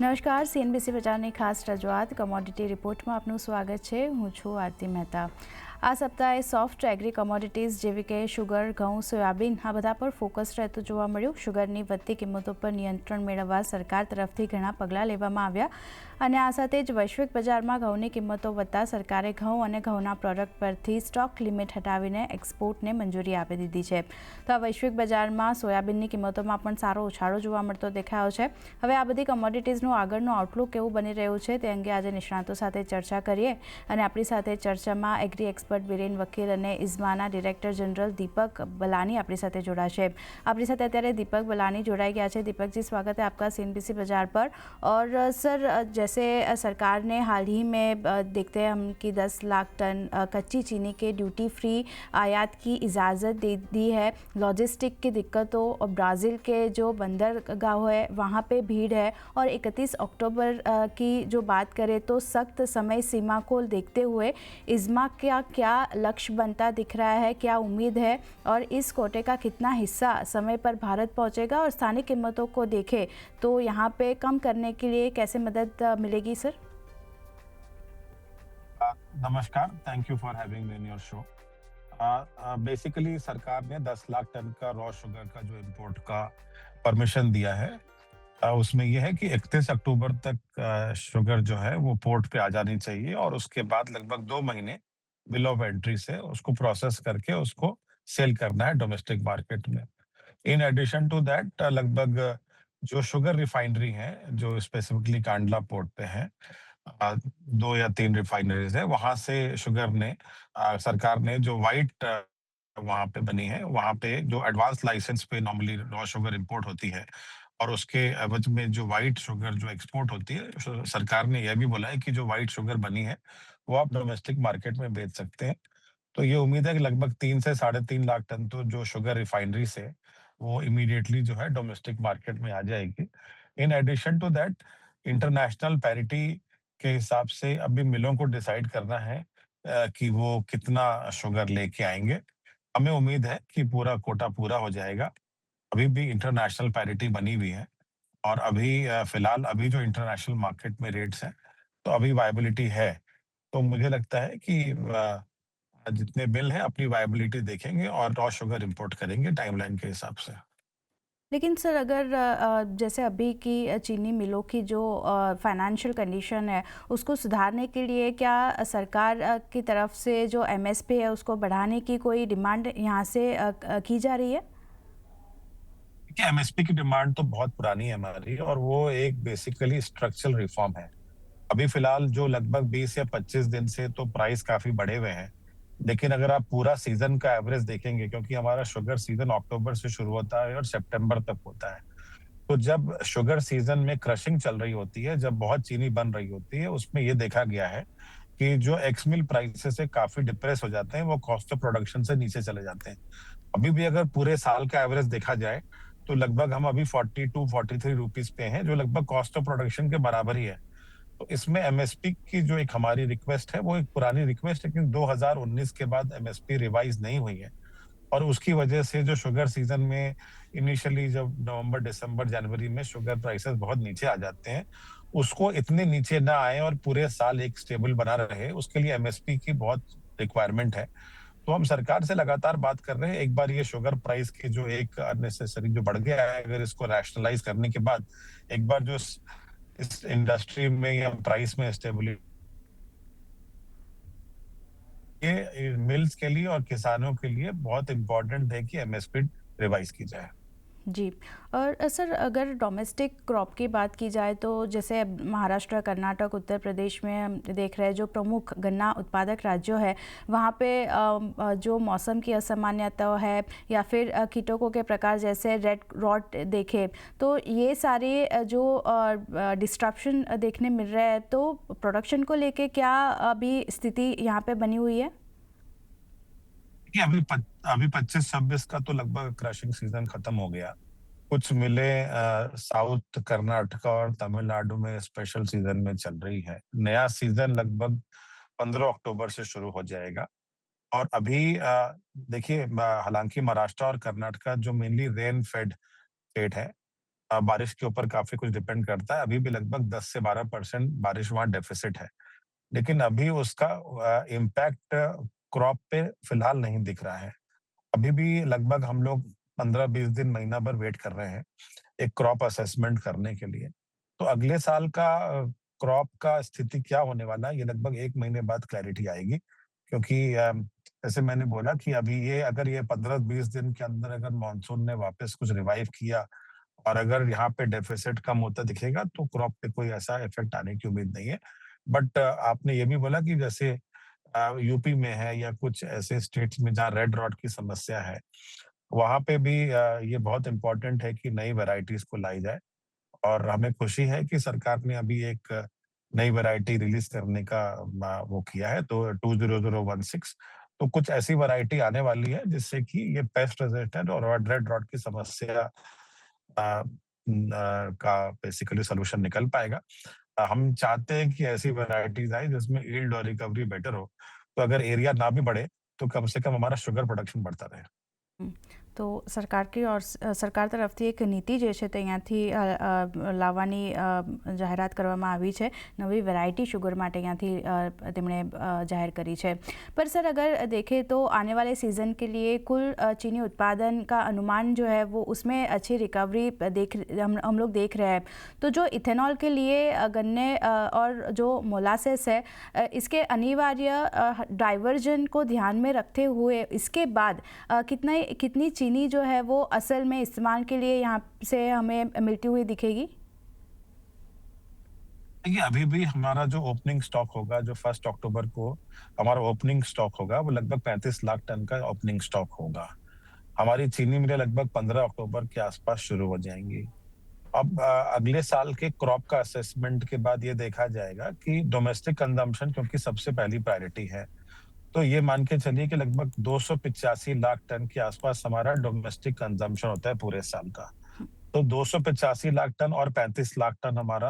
નમસ્કાર, CNBC બજારની ખાસ રજૂઆત કમોડિટી રિપોર્ટમાં આપનું સ્વાગત છે. હું છું આરતી મહેતા. આ સપ્તાહે સોફ્ટ એગ્રી કમોડિટીઝ જેવી કે શુગર, ઘઉં, સોયાબીન આ બધા પર ફોકસ રહેતું જોવા મળ્યું. શુગરની વધતી કિંમતો પર નિયંત્રણ મેળવવા સરકાર તરફથી ઘણા પગલાં લેવામાં આવ્યા અને આ સાથે જ વૈશ્વિક બજારમાં ઘઉંની કિંમતો વધતા સરકારે ઘઉં અને ઘઉંના પ્રોડક્ટ પરથી સ્ટોક લિમિટ હટાવીને એક્સપોર્ટને મંજૂરી આપી દીધી છે. તો આ વૈશ્વિક બજારમાં સોયાબીનની કિંમતોમાં પણ સારો ઉછાળો જોવા મળતો દેખાયો છે. હવે આ બધી કમોડિટીઝનું આગળનું આઉટલુક કેવું બની રહ્યું છે તે અંગે આજે નિષ્ણાતો સાથે ચર્ચા કરીએ અને આપણી સાથે ચર્ચામાં એગ્રી એક્સપર્ટ વિરેન વકીલ અને ઇઝમાના ડિરેક્ટર જનરલ દીपक बलानी अपनी साथ जोड़ाशे. अपनी साथ अत्यारे दीपक बलानी जोड़ाई गया है. दीपक जी, स्वागत है आपका CNBC बाजार पर. और सर, जैसे सरकार ने हाल ही में देखते हैं हम कि 10 लाख टन कच्ची चीनी के ड्यूटी फ्री आयात की इजाज़त दे दी है. लॉजिस्टिक की दिक्कतों और ब्राज़ील के जो बंदरगाह है वहाँ पे भीड़ है और 31 अक्टूबर की जो बात करें तो सख्त समय सीमा को देखते हुए इज़्मा का क्या लक्ष्य बनता दिख रहा है, क्या उम्मीद है और इस कोटे का कितना हिस्सा समय पर भारत पहुंचेगा और स्थानिक कीमतों को देखें तो यहाँ पे कम करने के लिए कैसे मदद मिलेगी सर? नमस्कार, thank you for having me in your show. Basically सरकार ने 10 लाख टन का रॉ शुगर का जो इंपोर्ट का परमिशन दिया है, उसमें यह है कि 31 अक्टूबर तक शुगर जो है वो पोर्ट पे आ जानी चाहिए और उसके बाद लगभग 2 महीने बिल ऑफ एंट्री से उसको प्रोसेस करके उसको सेल करना है डोमेस्टिक मार्केट में. इन एडिशन टू दैट लगभग जो शुगर रिफाइनरी है जो स्पेसिफिकली कांडला पोर्ट पे है, 2 या 3 रिफाइनरीज है, वहां से शुगर ने सरकार ने जो वाइट वहां पे बनी है, वहां पे जो एडवांस लाइसेंस पे नॉर्मली रॉ शुगर इंपोर्ट होती है और उसके एवज में जो व्हाइट शुगर जो एक्सपोर्ट होती है, सरकार ने यह भी बोला है कि जो व्हाइट शुगर बनी है वो आप डोमेस्टिक मार्केट में बेच सकते हैं. तो ये उम्मीद है कि लगभग 3 से 3.5 लाख टन तो जो शुगर रिफाइनरी से वो इमीडिएटली जो है डोमेस्टिक मार्केट में आ जाएगी. In addition to that international parity के हिसाब से अभी मिलों को डिसाइड करना है कि वो कितना शुगर लेके आएंगे. हमें उम्मीद है कि पूरा कोटा पूरा हो जाएगा. अभी भी इंटरनेशनल पैरिटी बनी हुई है और अभी फिलहाल अभी जो इंटरनेशनल मार्केट में रेट्स हैं तो अभी वायबिलिटी है. तो मुझे लगता है कि जितने बिल हैं अपनी वायबिलिटी देखेंगे और रॉ शुगर इंपोर्ट करेंगे टाइमलाइन के हिसाब से. लेकिन सर, अगर जैसे अभी की चीनी मिलों की जो फाइनेंशियल कंडीशन है उसको सुधारने के लिए क्या सरकार की तरफ से जो MSP है उसको बढ़ाने की कोई डिमांड यहाँ से की जा रही है? देखिए, एमएसपी की डिमांड तो बहुत पुरानी है हमारी और वो एक बेसिकली स्ट्रक्चरल रिफॉर्म है. अभी फिलहाल जो लगभग 20 या 25 दिन से तो प्राइस काफी बढ़े हुए हैं, लेकिन अगर आप पूरा सीजन का एवरेज देखेंगे, क्योंकि हमारा शुगर सीजन अक्टूबर से शुरू होता है और सितंबर तक होता है, तो जब शुगर सीजन में क्रशिंग चल रही होती है, जब बहुत चीनी बन रही होती है, उसमें ये देखा गया है कि जो एक्स मिल प्राइसेस है काफी डिप्रेस हो जाते हैं, वो कॉस्ट ऑफ प्रोडक्शन से नीचे चले जाते हैं. अभी भी अगर पूरे साल का एवरेज देखा जाए तो लगभग हम अभी 42-43 रुपीज पे हैं, जो लगभग कॉस्ट ऑफ प्रोडक्शन के बराबर ही है. तो इसमें एमएसपी की जो एक हमारी रिक्वेस्ट है वो एक पुरानी रिक्वेस्ट है, लेकिन 2019 के बाद एमएसपी रिवाइज नहीं हुई है और उसकी वजह से जो शुगर सीजन में इनिशियली जब नवंबर, दिसंबर, जनवरी में शुगर प्राइसेस बहुत नीचे आ जाते हैं, उसको इतने नीचे ना आए और पूरे साल एक स्टेबल बना रहे, उसके लिए एमएसपी की बहुत रिक्वायरमेंट है. तो हम सरकार से लगातार बात कर रहे हैं. एक बार ये शुगर प्राइस की जो एक अननेसेसरी जो बढ़ गया है, अगर इसको रैशनलाइज करने के बाद एक बार जो इस इंडस्ट्री में या प्राइस में स्टेबिलिटी, ये मिल्स के लिए और किसानों के लिए बहुत इंपॉर्टेंट है कि एमएसपी रिवाइज की जाए. जी. और सर, अगर डोमेस्टिक क्रॉप की बात की जाए तो जैसे अब महाराष्ट्र, कर्नाटक, उत्तर प्रदेश में हम देख रहे हैं जो प्रमुख गन्ना उत्पादक राज्यों है वहाँ पे जो मौसम की असामान्यता है या फिर कीटकों के प्रकार जैसे रेड रॉट देखे तो ये सारे जो डिस्ट्रप्शन देखने मिल रहे हैं, तो प्रोडक्शन को लेके क्या अभी स्थिति यहाँ पे बनी हुई है? देखिए, अभी 25-26 का तो लगभग क्रशिंग सीजन खत्म हो गया. कुछ मिलें साउथ कर्नाटका और तमिलनाडु में स्पेशल सीजन में चल रही है. नया सीजन लगभग 15 अक्टूबर से शुरू हो जाएगा और अभी देखिए, हालांकि महाराष्ट्र और कर्नाटका जो मेनली रेन फेड स्टेट है, बारिश के ऊपर काफ़ी कुछ डिपेंड करता है। अभी भी लगभग 10 से 12% बारिश वहाँ डेफ़िसिट है। लेकिन अभी उसका इम्पैक्ट क्रॉप पे फिलहाल नहीं दिख रहा है। अभी भी लगभग हम लोग 15-20 दिन, महीना भर वेट कर रहे हैं, एक क्रॉप असेसमेंट करने के लिए। तो अगले साल का क्रॉप का स्थिति क्या होने वाला है, ये लगभग 1 महीने बाद क्लैरिटी आएगी। क्योंकि जैसे मैंने बोला कि अभी ये अगर ये 15-20 दिन के अंदर अगर मानसून ने वापस कुछ रिवाइव किया और अगर यहाँ पे डेफ़िसिट कम होता दिखेगा, तो क्रॉप पे कोई ऐसा इफ़ेक्ट आने की उम्मीद नहीं है। बट आपने ये भी बोला कि जैसे यूपी में है या कुछ ऐसे स्टेट्स में जहाँ रेड रॉट की समस्या है, वहाँ पे भी ये बहुत इम्पोर्टेंट है कि नई वैराइटीज़ को लाई जाए और हमें खुशी है कि सरकार ने अभी एक नई वैराइटी रिलीज़ करने का वो किया है, तो 20016। तो कुछ ऐसी वैराइटी आने वाली है जिससे कि ये पेस्ट रेजिस्टेंट और रेड रॉट की समस्या का बेसिकली सॉल्यूशन निकल पाएगा। हम चाहते हैं कि ऐसी वैराइटीज़ आए जिसमें यील्ड और रिकवरी बेटर हो। तो अगर एरिया ना भी बढ़े, तो कम से कम हमारा शुगर प्रोडक्शन बढ़ता रहे। હમ. તો સરકારથી સરકાર તરફથી એક નીતિ જે છે તે અહીંયાથી લાવવાની જાહેરાત કરવામાં આવી છે. નવી વેરાયટી शुगर માટે અહીંયાથી તેમણે જાહેર કરી છે. पर सर अगर देखें तो आने वाले सीज़न के लिए कुल चीनी उत्पादन का अनुमान जो है वो उसमें अच्छी रिकवरी हम लोग देख रहे हैं. तो जो इथेनॉल के लिए गन्ने और जो मोलासेस है इसके अनिवार्य डाइवर्जन को ध्यान में रखते हुए इसके बाद कितनी चीनी जो है वो असल में इस्तेमाल के लिए यहाँ से हमें मिलती हुई दिखेगी? देखिए, अभी भी हमारा जो ओपनिंग स्टॉक होगा, जो 1 अक्टूबर को हमारा ओपनिंग स्टॉक होगा, वो लगभग 35 लाख टन का ओपनिंग स्टॉक होगा। हमारी चीनी मिलें लगभग 15 अक्टूबर के आसपास शुरू हो जाएँगी। अब अगले साल के क्रॉप का असेसमेंट के बाद ये देखा जाएगा कि डोमेस्टिक कंजम्पशन क्योंकि सबसे पहली प्रायोरिटी है। तो ये मान के चलिए कि लगभग 285 लाख टन के आसपास हमारा डोमेस्टिक कंजम्पशन होता है पूरे साल का। तो 285 लाख टन और 35 लाख टन हमारा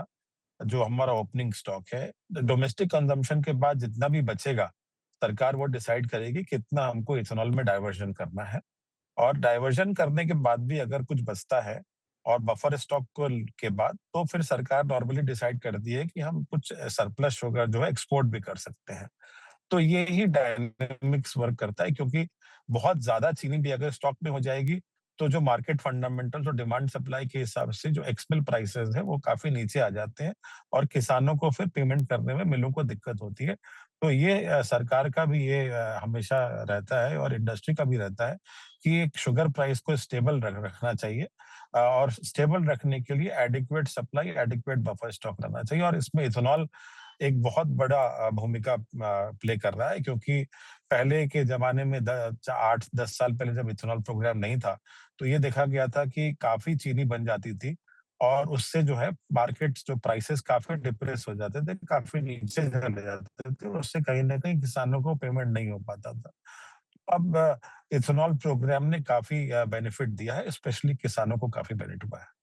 जो हमारा ओपनिंग स्टॉक है, डोमेस्टिक कंजम्पशन के बाद जितना भी बचेगा, सरकार वो डिसाइड करेगी कितना हमको इथेनॉल में डाइवर्जन करना है। और डाइवर्जन करने के बाद भी अगर कुछ बचता है और बफर स्टॉक को के बाद तो फिर सरकार नॉर्मली डिसाइड करती है कि हम कुछ सरप्लस शुगर जो है एक्सपोर्ट भी कर सकते हैं। तो ये ही डायनामिक्स वर्क करता है क्योंकि बहुत ज़्यादा चीनी भी अगर स्टॉक में हो जाएगी, तो जो मार्केट फंडामेंटल्स और डिमांड सप्लाई के हिसाब से जो एक्समिल प्राइसेज़ हैं, वो काफ़ी नीचे आ जाते हैं और किसानों को फिर पेमेंट करने में मिलों को दिक्कत होती है। तो ये सरकार का भी ये हमेशा रहता है और इंडस्ट्री का भी रहता है कि एक शुगर प्राइस को स्टेबल रखना चाहिए और स्टेबल रखने के लिए adequate supply, adequate buffer stock रहना चाहिए और इसमें इथेनॉल एक बहुत बड़ा भूमिका प्ले कर रहा है क्योंकि पहले के ज़माने में 8-10 साल पहले जब इथेनॉल प्रोग्राम नहीं था, तो ये देखा गया था कि काफ़ी चीनी बन जाती थी और उससे जो है मार्केट्स जो प्राइसेज़ काफ़ी डिप्रेस हो जाते थे, काफ़ी नीचे चले जाते थे, उससे कहीं न कहीं किसानों को पेमेंट नहीं हो पाता था। अब इथेनॉल प्रोग्राम ने काफ़ी बेनिफिट दिया है, स्पेशली किसानों को काफ़ी बेनिफिट हुआ है।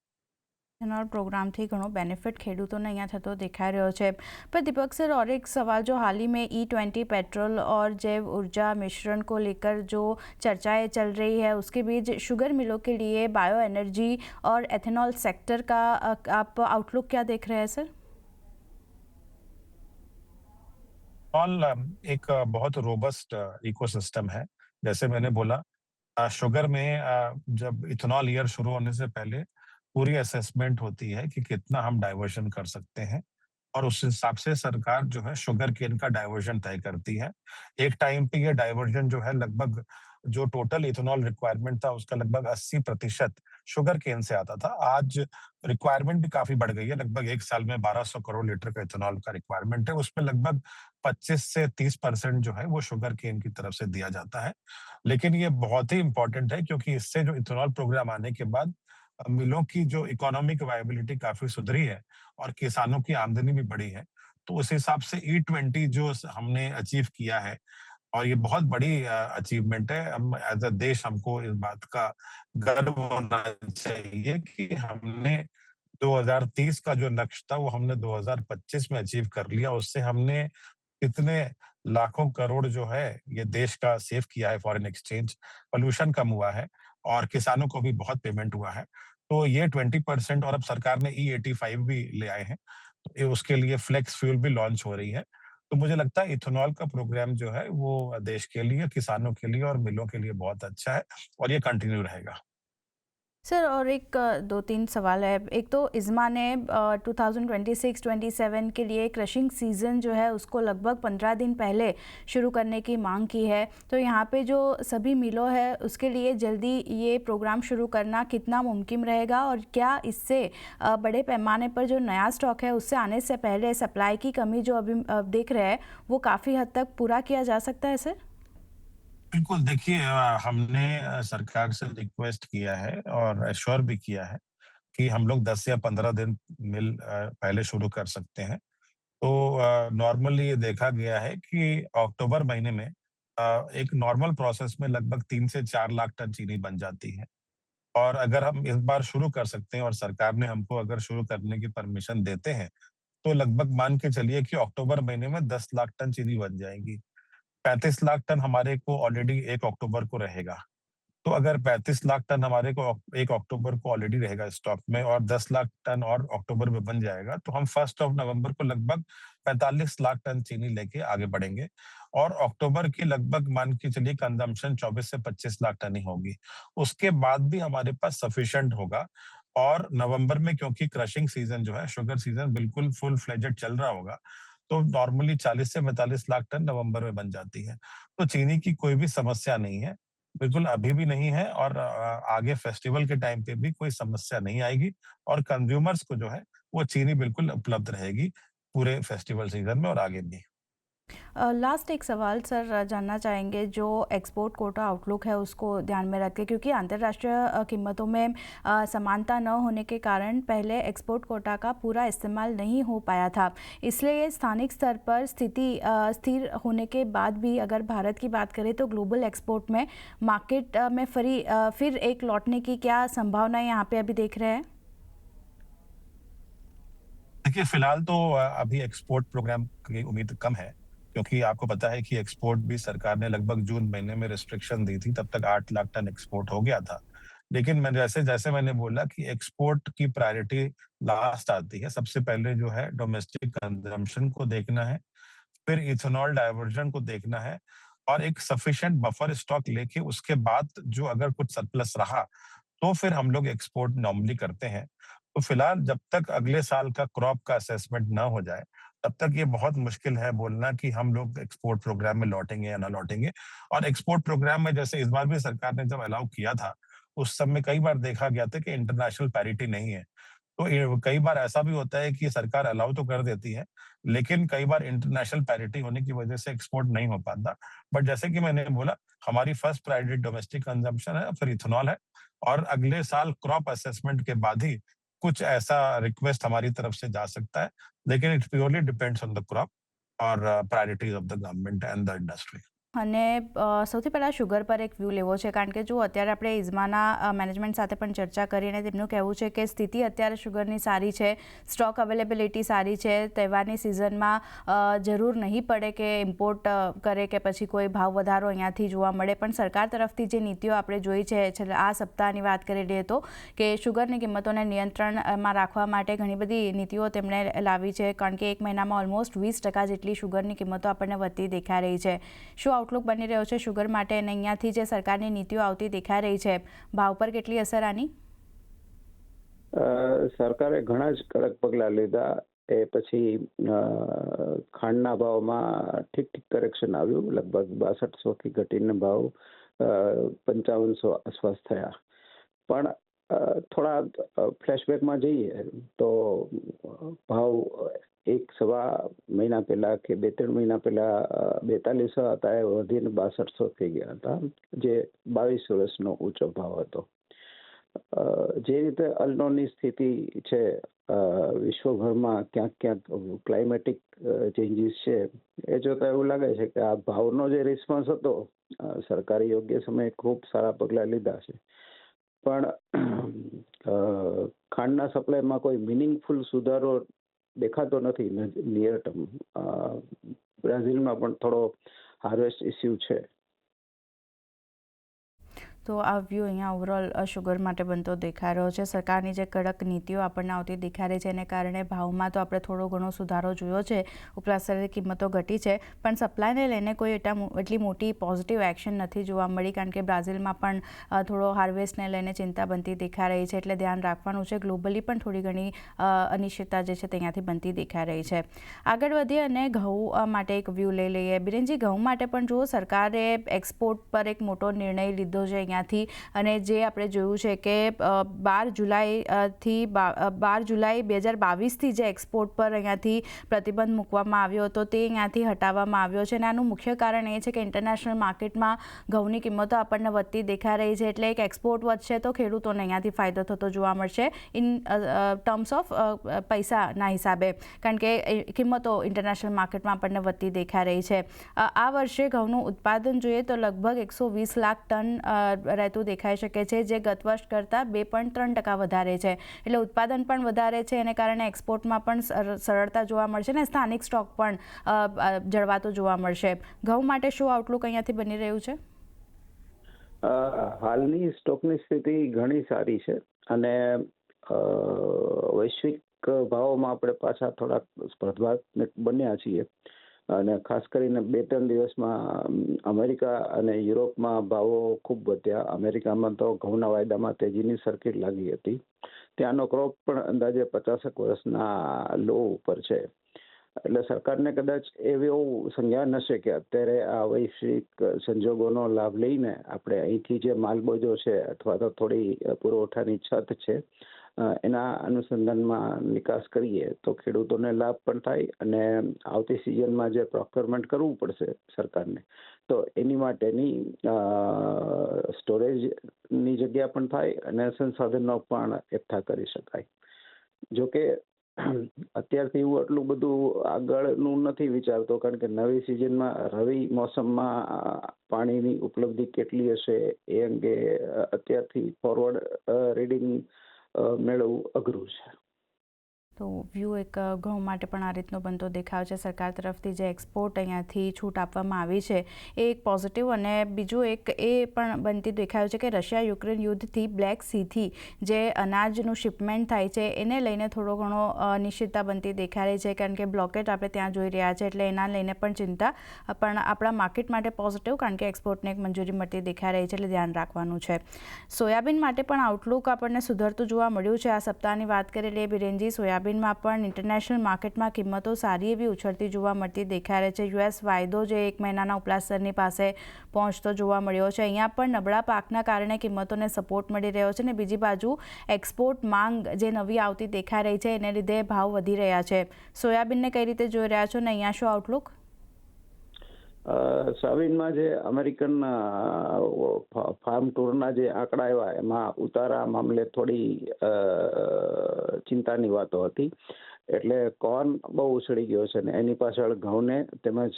इथेनॉल प्रोग्रामથી ઘણો બેનિફિટ ખેડૂતોને અહીંયા થતો દેખાઈ રહ્યો છે. पर दीपक सर और एक सवाल जो हाल ही में E20 पेट्रोल और जैव ऊर्जा मिश्रण को लेकर जो चर्चाएं चल रही है उसके बीच शुगर मिलों के लिए बायो एनर्जी और एथेनॉल सेक्टर का आप आउटलुक क्या देख रहे हैं सर? ऑल एक बहुत रोबस्ट इकोसिस्टम है। जैसे मैंने बोला शुगर में जब इथेनॉल ईयर शुरू होने से पहले पूरी असेसमेंट होती है कि कितना हम डाइवर्जन कर सकते हैं और उस हिसाब से सरकार जो है शुगर केन का डाइवर्जन तय करती है। एक टाइम पे ये डाइवर्जन जो है लगभग जो टोटल इथेनॉल रिक्वायरमेंट था उसका लगभग 80% शुगर केन से आता था। आज रिक्वायरमेंट भी काफ़ी बढ़ गई है, लगभग 1 साल में 1200 करोड़ लीटर का इथेनॉल का रिक्वायरमेंट है। उसमें लगभग 25 से 30% जो है वो शुगर केन की तरफ से दिया जाता है। लेकिन ये बहुत ही इम्पोर्टेंट है क्योंकि इससे जो इथेनॉल प्रोग्राम आने के बाद मिलों की जो इकोनॉमिक वायबिलिटी काफ़ी सुधरी है और किसानों की आमदनी भी बढ़ी है। तो उस हिसाब से E20 जो हमने अचीव किया है और ये बहुत बड़ी अचीवमेंट है। हम एज़ अ देश हमको इस बात का गर्व होना चाहिए कि हमने 2030 का जो लक्ष्य था वो हमने 2025 में अचीव कर लिया। उससे हमने कितने लाखों करोड़ जो है ये देश का सेव किया है, फॉरेन एक्सचेंज, पॉल्यूशन कम हुआ है और किसानों को भी बहुत पेमेंट हुआ है। तो ये 20% और अब सरकार ने E85 भी ले आए हैं। तो ये उसके लिए फ्लेक्स फ्यूल भी लॉन्च हो रही है। तो मुझे लगता है इथेनॉल का प्रोग्राम जो है वो देश के लिए, किसानों के लिए और मिलों के लिए बहुत अच्छा है और ये कंटिन्यू रहेगा। सर और एक 2-3 सवाल है। एक तो इस्मा ने 2026-27 के लिए क्रशिंग सीज़न जो है उसको लगभग 15 दिन पहले शुरू करने की मांग की है। तो यहाँ पे जो सभी मिलों है उसके लिए जल्दी ये प्रोग्राम शुरू करना कितना मुमकिन रहेगा, और क्या इससे बड़े पैमाने पर जो नया स्टॉक है उससे आने से पहले सप्लाई की कमी जो अभी देख रहे हैं वो काफ़ी हद तक पूरा किया जा सकता है सर? बिल्कुल, देखिए हमने सरकार से रिक्वेस्ट किया है और एश्योर भी किया है कि हम लोग 10 या 15 दिन पहले शुरू कर सकते हैं। तो नॉर्मली ये देखा गया है कि अक्टूबर महीने में एक नॉर्मल प्रोसेस में लगभग 3 से 4 लाख टन चीनी बन जाती है। और अगर हम इस बार शुरू कर सकते हैं और सरकार ने हमको अगर शुरू करने की परमिशन देते हैं, तो लगभग मान के चलिए कि अक्टूबर महीने में 10 लाख टन चीनी बन जाएगी। 35 लाख टन हमारे को ऑलरेडी 1 अक्टूबर को रहेगा। तो अगर 35 लाख टन हमारे को 1 अक्टूबर को ऑलरेडी रहेगा स्टॉक में और 10 लाख टन और अक्टूबर में बन जाएगा, तो हम 1 ऑफ नवंबर को लगभग 45 लाख टन चीनी लेके आगे बढ़ेंगे और अक्टूबर की लगभग मान के चलिए कंजम्पशन 24 से 25 लाख टन ही होगी। उसके बाद भी हमारे पास सफिशिएंट होगा और नवंबर में क्योंकि क्रशिंग सीजन जो है, शुगर सीजन बिल्कुल फुल फ्लेजेड चल रहा होगा, तो नॉर्मली 40 से 45 लाख टन नवंबर में बन जाती है। तो चीनी की कोई भी समस्या नहीं है। बिल्कुल अभी भी नहीं है और आगे फेस्टिवल के टाइम पे भी कोई समस्या नहीं आएगी और कंज्यूमर्स को जो है वो चीनी बिल्कुल उपलब्ध रहेगी पूरे फेस्टिवल सीजन में और आगे भी। लास्ट एक सवाल सर जानना चाहेंगे, जो एक्सपोर्ट कोटा आउटलुक है उसको ध्यान में रख के, क्योंकि अंतर्राष्ट्रीय कीमतों में समानता न होने के कारण पहले एक्सपोर्ट कोटा का पूरा इस्तेमाल नहीं हो पाया था। इसलिए स्थानिक स्तर पर स्थिति स्थिर होने के बाद भी अगर भारत की बात करें तो ग्लोबल एक्सपोर्ट में मार्केट में फिर एक लौटने की क्या संभावना यहाँ पे अभी देख रहे हैं? देखिए फिलहाल तो अभी एक्सपोर्ट प्रोग्राम की उम्मीद कम है, क्योंकि आपको पता है कि एक्सपोर्ट भी सरकार ने लगभग जून महीने में रिस्ट्रिक्शन दी थी, तब तक 8 लाख टन एक्सपोर्ट हो गया था। लेकिन मैं जैसे-जैसे मैंने बोला कि एक्सपोर्ट की प्रायोरिटी लास्ट आती है, सबसे पहले जो है डोमेस्टिक कंजम्पशन को देखना है, फिर इथेनॉल डायवर्जन को देखना है और एक सफिशिएंट बफर स्टॉक लेके उसके बाद जो अगर कुछ सरप्लस रहा, तो फिर हम लोग एक्सपोर्ट नॉर्मली करते हैं। तो फिलहाल जब तक अगले साल का क्रॉप का असेसमेंट ना हो जाए, तब तक ये बहुत मुश्किल है बोलना कि हम लोग एक्सपोर्ट प्रोग्राम में लौटेंगे या ना लौटेंगे। और एक्सपोर्ट प्रोग्राम में जैसे इस बार भी सरकार ने जब अलाउ किया था, उस समय कई बार देखा गया था कि इंटरनेशनल पैरिटी नहीं है। तो ये कई बार ऐसा भी होता है कि सरकार अलाउ तो कर देती है, लेकिन कई बार इंटरनेशनल पैरिटी होने की वजह से एक्सपोर्ट नहीं हो पाता। बट जैसे कि मैंने बोला, हमारी फर्स्ट प्रायोरिटी डोमेस्टिक कंजम्पशन है, फिर इथेनॉल है और अगले साल क्रॉप असेसमेंट के बाद ही कुछ ऐसा रिक्वेस्ट हमारी तरफ से जा सकता है। लेकिन it purely depends on the crop और priorities of the government and the industry. અને સૌથી પહેલાં શુગર પર એક વ્યૂ લેવો છે, કારણ કે જો અત્યારે આપણે ઇઝમાના મેનેજમેન્ટ સાથે પણ ચર્ચા કરીને તેમનું કહેવું છે કે સ્થિતિ અત્યારે શુગરની સારી છે, સ્ટોક અવેલેબિલિટી સારી છે, તહેવારની સિઝનમાં જરૂર નહીં પડે કે ઇમ્પોર્ટ કરે કે પછી કોઈ ભાવ વધારો અહીંયાથી જોવા મળે. પણ સરકાર તરફથી જે નીતિઓ આપણે જોઈ છે છેલ્લા આ સપ્તાહની વાત કરી લઈએ તો કે શુગરની કિંમતોને નિયંત્રણમાં રાખવા માટે ઘણી બધી નીતિઓ તેમણે લાવી છે, કારણ કે એક મહિનામાં ઓલમોસ્ટ 20% જેટલી શુગરની કિંમતો આપણને વધતી દેખાઈ રહી છે. શું આઉટલુક બની રહ્યો છે શુગર માટે, અને અહીંયાથી જે સરકારની નીતિઓ આવતી દેખાઈ રહી છે, ભાવ પર કેટલી અસર આની? સરકારે ઘણા જ કડક પગલાં લીધા. એ પછી ખાંડના ભાવમાં ઠીક ઠીક કરેક્શન આવ્યું. લગભગ 6200 થી ઘટીને ભાવ 5500 આસપાસ થયા. પણ થોડા ફ્લેશબેકમાં જઈએ તો ભાવ એક સવા મહિના પહેલા કે 2-3 મહિના પહેલા 4200 હતા, એ વધીને 6200 થઈ ગયા હતા, જે 22 વર્ષનો ઊંચો ભાવ હતો. જે રીતે અલનોની સ્થિતિ છે વિશ્વભરમાં, ક્યાંક ક્યાંક ક્લાઇમેટિક ચેન્જીસ છે, એ જોતા એવું લાગે છે કે આ ભાવનો જે રિસ્પોન્સ હતો, સરકારે યોગ્ય સમયે ખૂબ સારા પગલાં લીધા છે. પણ ખાંડના સપ્લાયમાં કોઈ મિનિંગફુલ સુધારો દેખાતો નથી નિયર ટર્મ. બ્રાઝિલમાં પણ થોડો હાર્વેસ્ટ ઇસ્યુ છે. તો આ વ્યૂ અહીંયા ઓવરઓલ શુગર માટે બનતો દેખાઈ રહ્યો છે. સરકારની જે કડક નીતિઓ આપણને આવતી દેખાઈ રહી છે એને કારણે ભાવમાં તો આપણે થોડો ઘણો સુધારો જોયો છે, ઉપલા સ્તરે કિંમતો ઘટી છે, પણ સપ્લાયને લઈને કોઈ એટલી મોટી પોઝિટિવ એક્શન નથી જોવા મળી, કારણ કે બ્રાઝિલમાં પણ થોડો હાર્વેસ્ટને લઈને ચિંતા બનતી દેખાઈ રહી છે, એટલે ધ્યાન રાખવાનું છે. ગ્લોબલી પણ થોડી ઘણી અનિશ્ચિતતા જે છે તે અહીંયાથી બનતી દેખાઈ રહી છે. આગળ વધીએ અને ઘઉં માટે એક વ્યૂ લઈ લઈએ. બિરેનજી, ઘઉં માટે પણ જો સરકારે એક્સપોર્ટ પર એક મોટો નિર્ણય લીધો છે અહીંયાથી, અને જે આપણે જોયું છે કે 12 જુલાઈ 2022થી જે એક્સપોર્ટ પર અહીંયાથી પ્રતિબંધ મૂકવામાં આવ્યો હતો તે અહીંયાથી હટાવવામાં આવ્યો છે, અને આનું મુખ્ય કારણ એ છે કે ઇન્ટરનેશનલ માર્કેટમાં ઘઉંની કિંમતો આપણને વધતી દેખાઈ રહી છે, એટલે એક એક્સપોર્ટ વધશે તો ખેડૂતોને અહીંયાથી ફાયદો થતો જોવા મળશે ઇન ટર્મ્સ ઓફ પૈસાના હિસાબે, કારણ કે કિંમતો ઇન્ટરનેશનલ માર્કેટમાં આપણને વધતી દેખાઈ રહી છે. આ વર્ષે ઘઉંનું ઉત્પાદન જોઈએ તો લગભગ 120 લાખ ટન રહેતું દેખાઈ શકે છે, જે ગત વર્ષ કરતાં 2.3% વધારે છે, એટલે ઉત્પાદન પણ વધારે છે, એને કારણે એક્સપોર્ટમાં પણ સરળતા જોવા મળશે અને સ્થાનિક સ્ટોક પણ જળવાતો જોવા મળશે. ઘઉં માટે શું આઉટલુક અહીંયાથી બની રહ્યું છે? હાલની સ્ટોકની સ્થિતિ ઘણી સારી છે, અને વૈશ્વિક ભાવોમાં આપણે પાછા થોડાક સ્પર્ધાત્મક બન્યા છીએ, અને ખાસ કરીને 2-3 દિવસમાં અમેરિકા અને યુરોપમાં ભાવો ખૂબ વધ્યા. અમેરિકામાં તો ઘઉંના વાયદામાં તેજીની સર્કિટ લાગી હતી. ત્યાંનો ક્રોપ પણ અંદાજે 50 વર્ષના લો ઉપર છે, એટલે સરકારને કદાચ એવું સંજ્ઞાન હશે કે અત્યારે આ વૈશ્વિક સંજોગોનો લાભ લઈને આપણે અહીંથી જે માલબોજો છે અથવા તો થોડી પુરવઠાની છત છે એના અનુસંધાનમાં નિકાસ કરીએ તો ખેડૂતોને લાભ પણ થાય, અને આવતી સિઝનમાં જે પ્રોક્યોરમેન્ટ કરવું પડશે સરકારને તો એની માટેની સ્ટોરેજની જગ્યા પણ થાય અને સંસાધનો પણ એકઠા કરી શકાય. જોકે અત્યારથી હું એટલું બધું આગળનું નથી વિચારતો, કારણ કે નવી સિઝનમાં રવિ મોસમમાં પાણીની ઉપલબ્ધિ કેટલી હશે એ અંગે અત્યારથી ફોરવર્ડ રીડિંગ મેળવવું અઘરું છે. તો વ્યૂ એક ઘઉં માટે પણ આ રીતનો બનતો દેખાવ છે. સરકાર તરફથી જે એક્સપોર્ટ અહીંયાથી છૂટ આપવામાં આવી છે એ એક પોઝિટિવ, અને બીજું એક એ પણ બનતી દેખાયું છે કે રશિયા યુક્રેન યુદ્ધથી બ્લેક સીથી જે અનાજનું શિપમેન્ટ થાય છે એને લઈને થોડો ઘણો અનિશ્ચિતતા બનતી દેખાઈ રહી છે, કારણ કે બ્લોકેટ આપણે ત્યાં જોઈ રહ્યા છે, એટલે એના લઈને પણ ચિંતા, પણ આપણા માર્કેટ માટે પોઝિટિવ, કારણ કે એક્સપોર્ટને એક મંજૂરી મળતી દેખાઈ રહી છે, એટલે ધ્યાન રાખવાનું છે. સોયાબીન માટે પણ આઉટલુક આપણને સુધરતું જોવા મળ્યું છે. આ સપ્તાહની વાત કરી લઈએ બિરેનજી, સોયાબીનમાં પણ ઇન્ટરનેશનલ માર્કેટમાં કિંમતો સારી એવી ઉછળતી જોવા મળતી દેખાઈ રહી છે. યુએસ વાયદો જે 1 મહિનાના ઉપલા સ્તરની પાસે પહોંચતો જોવા મળ્યો છે, અહીંયા પણ નબળા પાકના કારણે કિંમતોને સપોર્ટ મળી રહ્યો છે, અને બીજી બાજુ એક્સપોર્ટ માંગ જે નવી આવતી દેખાઈ રહી છે એને લીધે ભાવ વધી રહ્યા છે. સોયાબીનને કઈ રીતે જોઈ રહ્યા છો, ને અહીંયા શું આઉટલુક? સોયાબીનમાં જે અમેરિકન ફાર્મ ટૂરના જે આંકડા આવ્યા એમાં ઉતારા મામલે થોડી ચિંતાની વાતો હતી, એટલે કોર્ન બહુ ઉછળી ગયો છે, ને એની પાછળ ઘઉંને તેમજ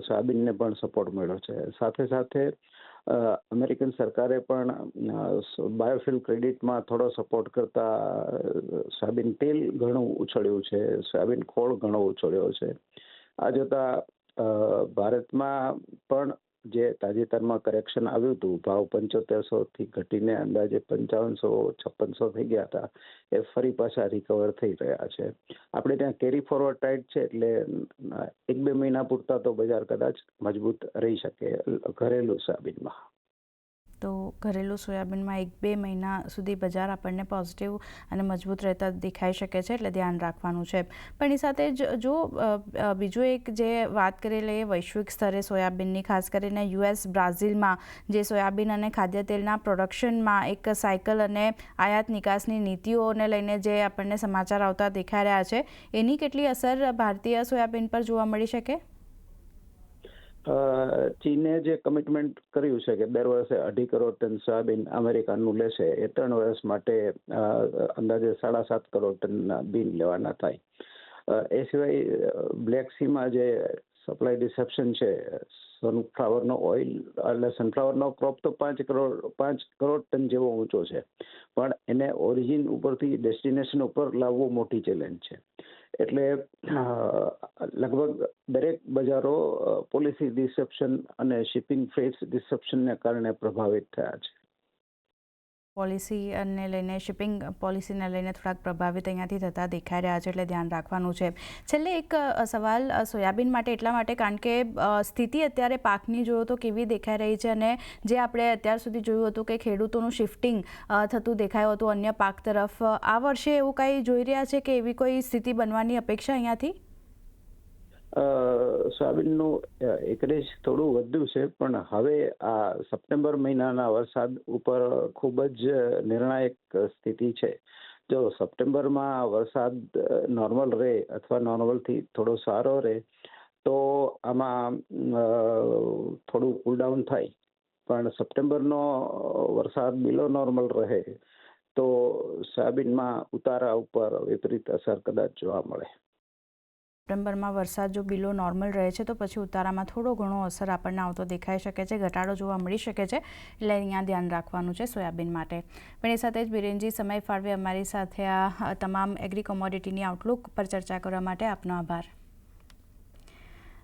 સોયાબીનને પણ સપોર્ટ મળ્યો છે. સાથે સાથે અમેરિકન સરકારે પણ બાયોફ્યુલ ક્રેડિટમાં થોડો સપોર્ટ કરતા સોયાબીન તેલ ઘણું ઉછળ્યું છે, સોયાબીન ખોળ ઘણો ઉછળ્યો છે. આ જોતા ભારતમાં પણ જે તાજેતરમાં કરેક્શન આવ્યું હતું, ભાવ 7500થી ઘટીને અંદાજે 5500-5600 થઈ ગયા હતા, એ ફરી પાછા રિકવર થઈ રહ્યા છે. આપણે ત્યાં કેરી ફોરવર્ડ ટાઈટ છે, એટલે 1-2 મહિના પૂરતા તો બજાર કદાચ મજબૂત રહી શકે ઘરેલું સોયાબીનમાં. તો ઘરેલું સોયાબીનમાં 1-2 મહિના સુધી બજાર આપણને પોઝિટિવ અને મજબૂત રહેતા દેખાઈ શકે છે, એટલે ધ્યાન રાખવાનું છે. પણ એ સાથે જ જો બીજું એક જે વાત કરી લઈએ વૈશ્વિક સ્તરે સોયાબીનની, ખાસ કરીને યુએસ બ્રાઝિલમાં જે સોયાબીન અને ખાદ્ય તેલના પ્રોડક્શનમાં એક સાયકલ અને આયાત નિકાસની નીતિઓને લઈને જે આપણને સમાચાર આવતા દેખાઈ રહ્યા છે, એની કેટલી અસર ભારતીય સોયાબીન પર જોવા મળી શકે? ચીને જે કમિટમેન્ટ કર્યું છે કે દર વર્ષે 2.5 કરોડ ટન સોયાબીન અમેરિકાનું લેશે, એ 3 વર્ષ માટે અંદાજે 7.5 કરોડ ટન બીન લેવાના થાય. એ સિવાય બ્લેક સીમાં જે સપ્લાય ડિસેપ્શન છે, સનફ્લાવરનો ઓઇલ એટલે સનફ્લાવરનો ક્રોપ તો 5 કરોડ ટન જેવો ઊંચો છે, પણ એને ઓરિજિન ઉપરથી ડેસ્ટિનેશન ઉપર લાવવું મોટી ચેલેન્જ છે. એટલે લગભગ દરેક બજારો પોલિસી ડિસેપ્શન અને શિપિંગ ફ્રેટ્સ ડિસેપ્શનને કારણે પ્રભાવિત થયા છે. પોલિસીને લઈને શિપિંગ પોલિસીને લઈને થોડાક પ્રભાવિત અહીંયાથી થતા દેખાઈ રહ્યા છે, એટલે ધ્યાન રાખવાનું છે. છેલ્લે એક સવાલ સોયાબીન માટે એટલા માટે કારણ કે સ્થિતિ અત્યારે પાકની જોયો તો કેવી દેખાઈ રહી છે, અને જે આપણે અત્યાર સુધી જોયું હતું કે ખેડૂતોનું શિફ્ટિંગ થતું દેખાયું હતું અન્ય પાક તરફ, આ વર્ષે એવું કંઈ જોઈ રહ્યા છે કે એવી કોઈ સ્થિતિ બનવાની અપેક્ષા અહીંયાથી? સોયાબીનનું એકરેજ થોડું વધ્યું છે, પણ હવે આ સપ્ટેમ્બર મહિનાના વરસાદ ઉપર ખૂબ જ નિર્ણાયક સ્થિતિ છે. જો સપ્ટેમ્બરમાં વરસાદ નોર્મલ રહે અથવા નોર્મલથી થોડો સારો રહે તો આમાં થોડું કુલડાઉન થાય, પણ સપ્ટેમ્બરનો વરસાદ બિલો નોર્મલ રહે તો સોયાબીનમાં ઉતારા ઉપર વિપરીત અસર કદાચ જોવા મળે. સપ્ટેમ્બરમાં વરસાદ જો બિલો નોર્મલ રહે છે તો પછી ઉતારામાં થોડો ઘણો અસર આપણને આવતો દેખાઈ શકે છે, ઘટાડો જોવા મળી શકે છે, એટલે અહીંયા ધ્યાન રાખવાનું છે સોયાબીન માટે. પણ એ સાથે જ બિરેનજી સમય ફાળવે અમારી સાથે આ તમામ એગ્રી કોમોડિટીની આઉટલુક પર ચર્ચા કરવા માટે આપનો આભાર.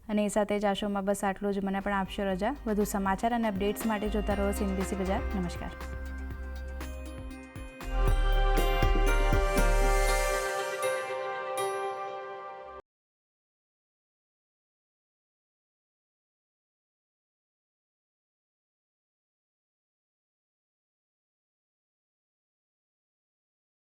અને એ સાથે જ આ શોમાં બસ આટલું જ. મને પણ આપશો રજા. વધુ સમાચાર અને અપડેટ્સ માટે જોતા રહો CNBC બજાર. નમસ્કાર.